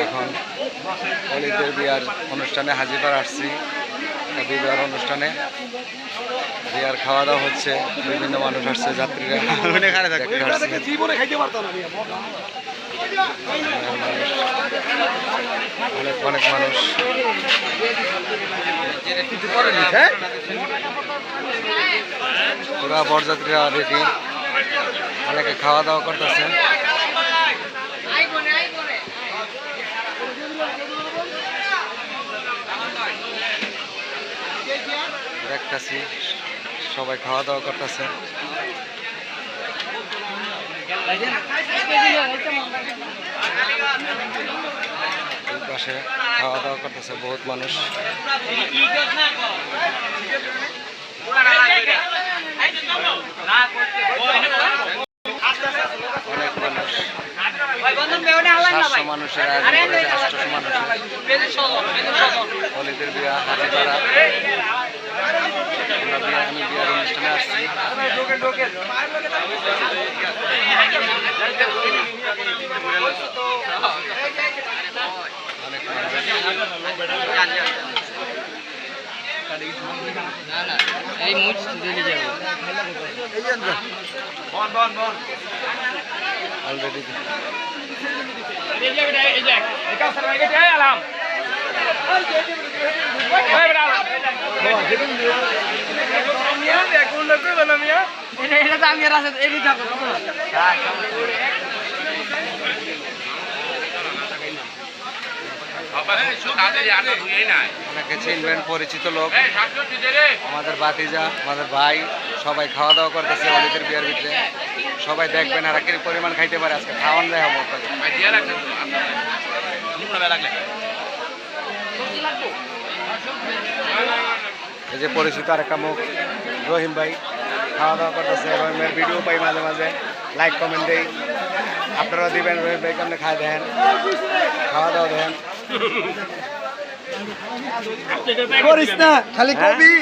এখন অলিদের বিয়ার অনুষ্ঠানে হাজিপাড়া আসছি। বিবাহ অনুষ্ঠানে বিয়ার খাওয়া দাওয়া হচ্ছে, বিভিন্ন মানুষ আসছে, যাত্রীরা অনেক মানুষ। পুরা বরযাত্রীরা রেডি, অনেকে খাওয়া দাওয়া করতেছে। দেখতেছি সবাই খাওয়া দাওয়া করতেছে। পাশে খাওয়া দাওয়া করতেছে বহুত মানুষ। অনেক মানুষ, 700 মানুষের আয়োজন করেছে, 800 মানুষের অলিদের বিয়া হাজিপাড়া। আমি বিয়ার অনুষ্ঠানে আসছি। অনেক অলরেডি অনেকে চিনবেন, পরিচিত লোক, আমাদের ভাতিজা, আমাদের ভাই, সবাই খাওয়া দাওয়া করতেছে অলিদের বিয়ার ভিতরে। সবাই দেখবেন আর কি পরিমাণ খাইতে পারে, আজকে খাওয়ান যায় আমার। এই যে পরিচিত আরেকটা মুখ, রহিম ভাই খাওয়া দাওয়া করতেছে। রহিমের ভিডিও পাই মাঝে মাঝে, লাইক কমেন্ট দেই, আপনারা দিবেন। রহিম ভাই কেমন খায় দেখেন, খাওয়া দাওয়া দেখেন। করিস না খালি কবি।